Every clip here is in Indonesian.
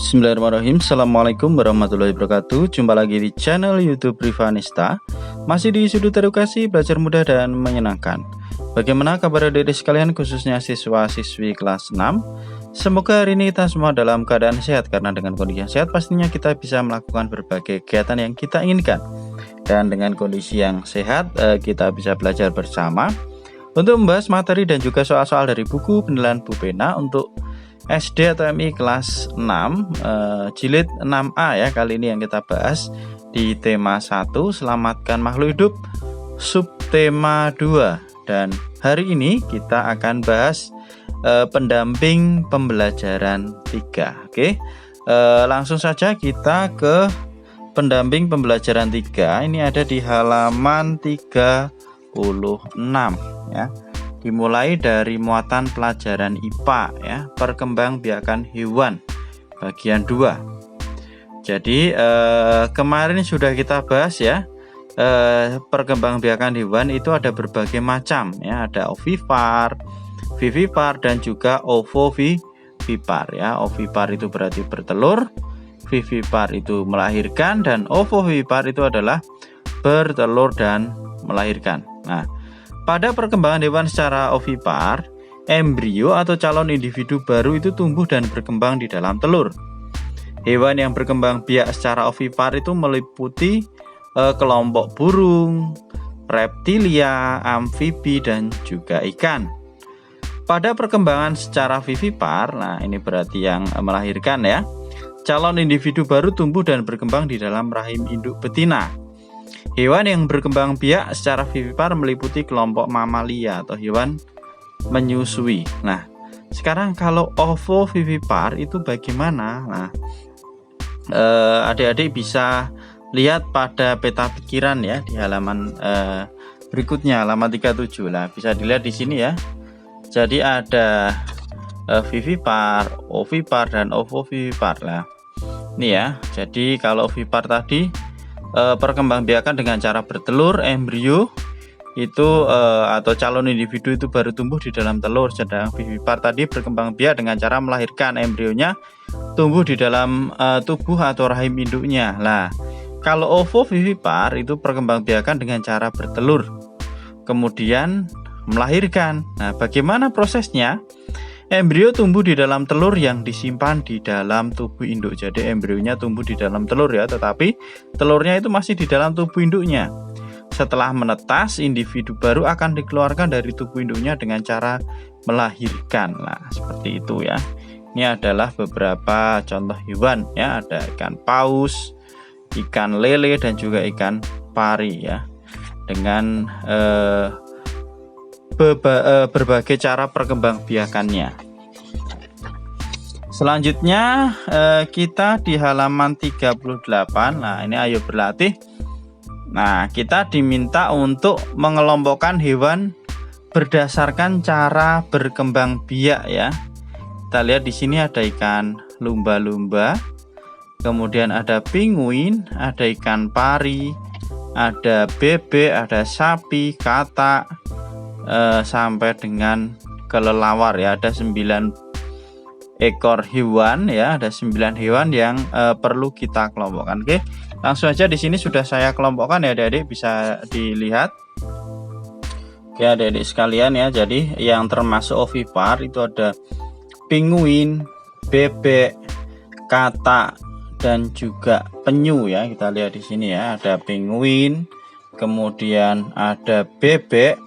Bismillahirrahmanirrahim. Assalamualaikum warahmatullahi wabarakatuh. Jumpa lagi di channel YouTube Rivanista. Masih di sudut edukasi, belajar mudah dan menyenangkan. Bagaimana kabar adik-adik sekalian, khususnya siswa-siswi kelas 6? Semoga hari ini kita semua dalam keadaan sehat, karena dengan kondisi yang sehat pastinya kita bisa melakukan berbagai kegiatan yang kita inginkan. Dan dengan kondisi yang sehat kita bisa belajar bersama untuk membahas materi dan juga soal-soal dari buku penilaian Bu Pena untuk SD atau MI kelas 6 jilid 6A ya. Kali ini yang kita bahas di tema 1 selamatkan makhluk hidup, subtema 2, dan hari ini kita akan bahas pendamping pembelajaran 3. Oke, langsung saja kita ke pendamping pembelajaran 3. Ini ada di halaman 36 ya. Dimulai dari muatan pelajaran IPA ya, perkembangbiakan hewan bagian 2. Jadi kemarin sudah kita bahas ya, perkembangbiakan hewan itu ada berbagai macam ya, ada ovipar, vivipar, dan juga ovovivipar ya. Ovipar itu berarti bertelur, vivipar itu melahirkan, dan ovovivipar itu adalah bertelur dan melahirkan. Nah, pada perkembangan hewan secara ovipar, embrio atau calon individu baru itu tumbuh dan berkembang di dalam telur. Hewan yang berkembang biak secara ovipar itu meliputi kelompok burung, reptilia, amfibi, dan juga ikan. Pada perkembangan secara vivipar, nah ini berarti yang melahirkan ya, calon individu baru tumbuh dan berkembang di dalam rahim induk betina. Hewan yang berkembang biak secara vivipar meliputi kelompok mamalia atau hewan menyusui. Nah, sekarang kalau ovovivipar itu bagaimana? Nah, adik-adik bisa lihat pada peta pikiran ya di halaman berikutnya, halaman 37 lah. Bisa dilihat di sini ya. Jadi ada vivipar, ovipar, dan ovovivipar lah. Ini ya. Jadi kalau ovipar tadi perkembangbiakan dengan cara bertelur, embrio itu atau calon individu itu baru tumbuh di dalam telur. Sedang vivipar tadi berkembang biak dengan cara melahirkan, embrionya tumbuh di dalam tubuh atau rahim induknya. Nah, kalau ovovivipar itu perkembangbiakan dengan cara bertelur kemudian melahirkan. Nah, bagaimana prosesnya? Embrio tumbuh di dalam telur yang disimpan di dalam tubuh induk. Jadi embrionya tumbuh di dalam telur ya, tetapi telurnya itu masih di dalam tubuh induknya. Setelah menetas, individu baru akan dikeluarkan dari tubuh induknya dengan cara melahirkan. Nah, seperti itu ya. Ini adalah beberapa contoh hewan ya, ada ikan paus, ikan lele, dan juga ikan pari ya. Dengan berbagai cara perkembangbiakannya. Selanjutnya kita di halaman 38. Nah, ini ayo berlatih. Nah, kita diminta untuk mengelompokkan hewan berdasarkan cara berkembang biak ya. Kita lihat di sini ada ikan lumba-lumba, kemudian ada penguin, ada ikan pari, ada bebek, ada sapi, katak, sampai dengan kelelawar ya. Ada 9 ekor hewan ya, ada 9 hewan yang perlu kita kelompokkan. Oke, langsung aja di sini sudah saya kelompokkan ya adik-adik, bisa dilihat. Oke adik-adik sekalian ya, jadi yang termasuk ovipar itu ada penguin, bebek, katak, dan juga penyu ya. Kita lihat di sini ya, ada penguin, kemudian ada bebek,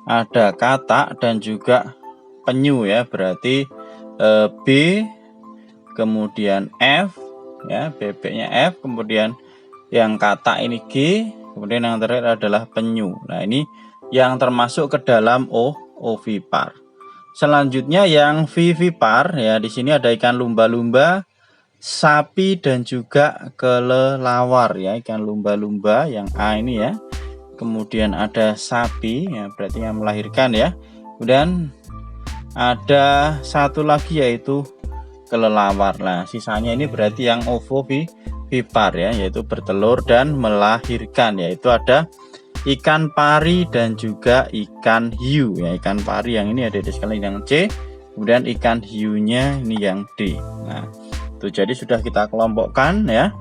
ada katak, dan juga penyu ya. Berarti B, kemudian F ya, bebeknya F, kemudian yang katak ini G, kemudian yang terakhir adalah penyu. Nah, ini yang termasuk ke dalam ovipar. Selanjutnya yang vivipar ya, di sini ada ikan lumba-lumba, sapi, dan juga kelelawar ya. Ikan lumba-lumba yang A ini ya. Kemudian ada sapi ya, berarti yang melahirkan ya. Kemudian ada satu lagi yaitu kelelawar. Nah, sisanya ini berarti yang ovovivipar ya, yaitu bertelur dan melahirkan, yaitu ada ikan pari dan juga ikan hiu ya. Ikan pari yang ini ada di sekalian yang C, kemudian ikan hiunya ini yang D. Nah, Tuh, jadi sudah kita kelompokkan ya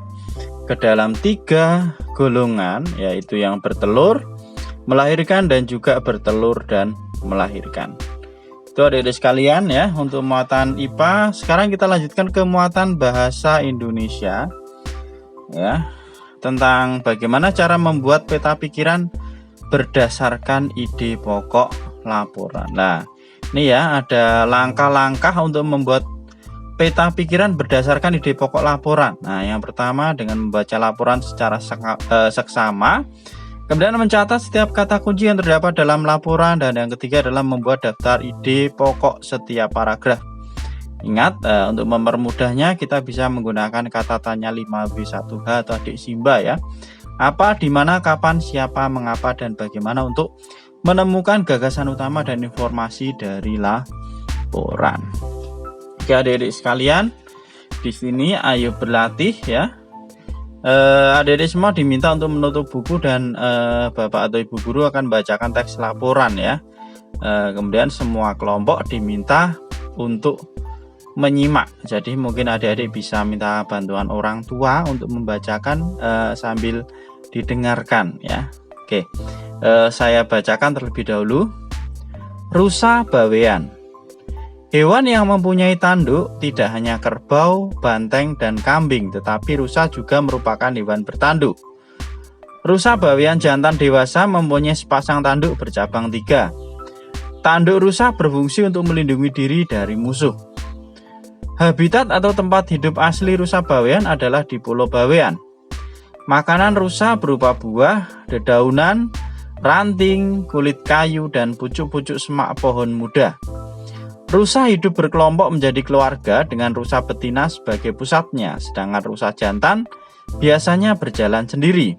ke dalam 3 golongan, yaitu yang bertelur, melahirkan, dan juga bertelur dan melahirkan. Itu adik-adik sekalian ya untuk muatan IPA. Sekarang kita lanjutkan ke muatan bahasa Indonesia ya, tentang bagaimana cara membuat peta pikiran berdasarkan ide pokok laporan. Nah, ini ya ada langkah-langkah untuk membuat peta pikiran berdasarkan ide pokok laporan. Nah, yang pertama dengan membaca laporan secara seksama, kemudian mencatat setiap kata kunci yang terdapat dalam laporan, dan yang ketiga adalah membuat daftar ide pokok setiap paragraf. Ingat, untuk mempermudahnya kita bisa menggunakan kata tanya 5W1H atau adik Simba ya. Apa, di mana, kapan, siapa, mengapa, dan bagaimana untuk menemukan gagasan utama dan informasi dari laporan. Oke adik-adik sekalian, di sini ayo berlatih ya. Adik-adik semua diminta untuk menutup buku dan Bapak atau Ibu guru akan bacakan teks laporan ya. Kemudian semua kelompok diminta untuk menyimak. Jadi mungkin adik-adik bisa minta bantuan orang tua untuk membacakan sambil didengarkan ya. Oke, saya bacakan terlebih dahulu. Rusa bawean. Hewan yang mempunyai tanduk tidak hanya kerbau, banteng, dan kambing, tetapi rusa juga merupakan hewan bertanduk. Rusa bawean jantan dewasa mempunyai sepasang tanduk bercabang 3. Tanduk rusa berfungsi untuk melindungi diri dari musuh. Habitat atau tempat hidup asli rusa bawean adalah di Pulau Bawean. Makanan rusa berupa buah, dedaunan, ranting, kulit kayu, dan pucuk-pucuk semak pohon muda. Rusa hidup berkelompok menjadi keluarga dengan rusa betina sebagai pusatnya, sedangkan rusa jantan biasanya berjalan sendiri.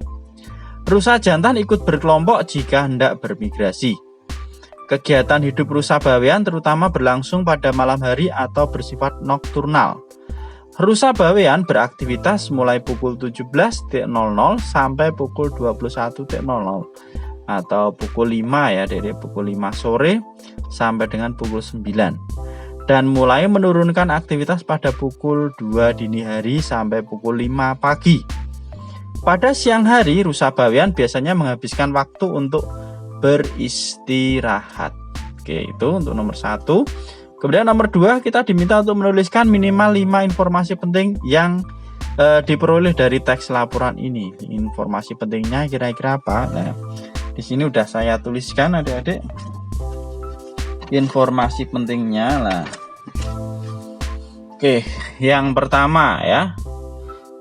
Rusa jantan ikut berkelompok jika hendak bermigrasi. Kegiatan hidup rusa bawean terutama berlangsung pada malam hari atau bersifat nokturnal. Rusa bawean beraktivitas mulai pukul 17.00 sampai pukul 21.00 atau pukul 5 ya, dari pukul 5 sore sampai dengan pukul 9, dan mulai menurunkan aktivitas pada pukul 2 dini hari sampai pukul 5 pagi. Pada siang hari rusa bawean biasanya menghabiskan waktu untuk beristirahat. Oke, itu untuk nomor 1. Kemudian nomor 2, kita diminta untuk menuliskan minimal 5 informasi penting yang diperoleh dari teks laporan ini. Informasi pentingnya kira-kira apa? Nah, di sini udah saya tuliskan adik-adik informasi pentingnya lah. Oke, yang pertama ya,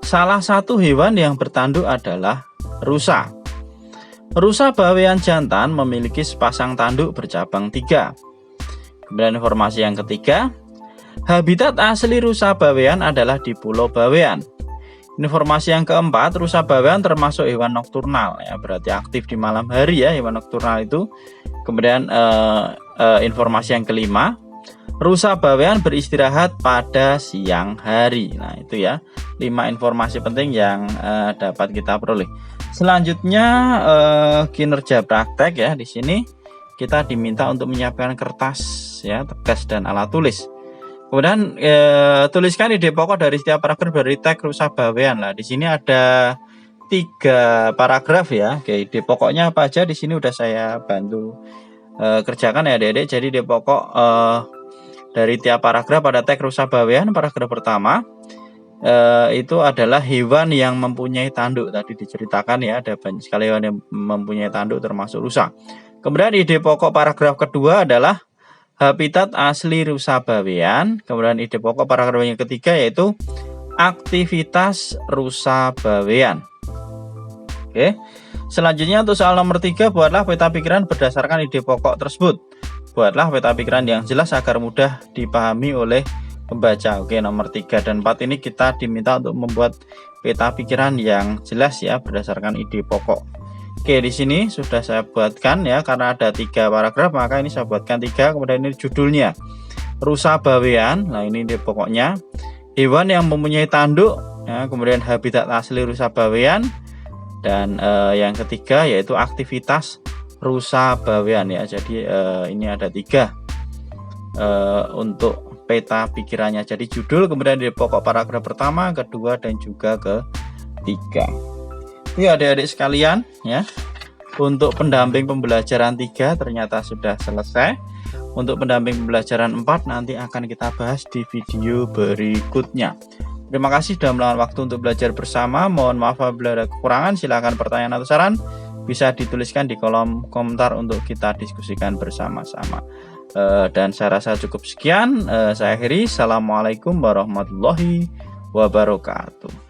salah satu hewan yang bertanduk adalah rusa. Rusa bawean jantan memiliki sepasang tanduk bercabang 3. Kemudian informasi yang ketiga, habitat asli rusa bawean adalah di Pulau Bawean. Informasi yang keempat, rusa bawean termasuk hewan nokturnal ya, berarti aktif di malam hari ya, hewan nokturnal itu. Kemudian informasi yang kelima, rusa bawean beristirahat pada siang hari. Nah, itu ya 5 informasi penting yang dapat kita peroleh. Selanjutnya kinerja praktek ya. Di sini kita diminta untuk menyiapkan kertas ya, tegas dan alat tulis. Kemudian tuliskan ide pokok dari setiap paragraf dari teks rusa bawean. Lah, di sini ada 3 paragraf ya. Oke, ide pokoknya apa aja di sini udah saya bantu kerjakan ya Adik-adik. Jadi ide pokok dari tiap paragraf pada teks rusa bawean. Paragraf pertama itu adalah hewan yang mempunyai tanduk. Tadi diceritakan ya, ada banyak sekali hewan yang mempunyai tanduk termasuk rusa. Kemudian ide pokok paragraf kedua adalah habitat asli rusa bawean. Kemudian ide pokok paragraf yang ketiga yaitu aktivitas rusa bawean. Oke. Selanjutnya untuk soal nomor 3, buatlah peta pikiran berdasarkan ide pokok tersebut. Buatlah peta pikiran yang jelas agar mudah dipahami oleh pembaca. Oke, nomor 3 dan 4 ini kita diminta untuk membuat peta pikiran yang jelas ya berdasarkan ide pokok. Oke, di sini sudah saya buatkan ya, karena ada 3 paragraf maka ini saya buatkan 3. Kemudian ini judulnya rusa bawean. Nah, ini ide pokoknya hewan yang mempunyai tanduk ya, kemudian habitat asli rusa bawean, dan yang ketiga yaitu aktivitas rusa bawean ya. Jadi ini ada 3 untuk peta pikirannya. Jadi judul, kemudian di pokok paragraf pertama, kedua, dan juga ketiga. Ini adik-adik sekalian ya. Untuk pendamping pembelajaran 3 ternyata sudah selesai. Untuk pendamping pembelajaran 4 nanti akan kita bahas di video berikutnya. Terima kasih sudah meluangkan waktu untuk belajar bersama. Mohon maaf apabila ada kekurangan. Silakan pertanyaan atau saran bisa dituliskan di kolom komentar untuk kita diskusikan bersama-sama. Dan saya rasa cukup sekian. Saya akhiri. Assalamualaikum warahmatullahi wabarakatuh.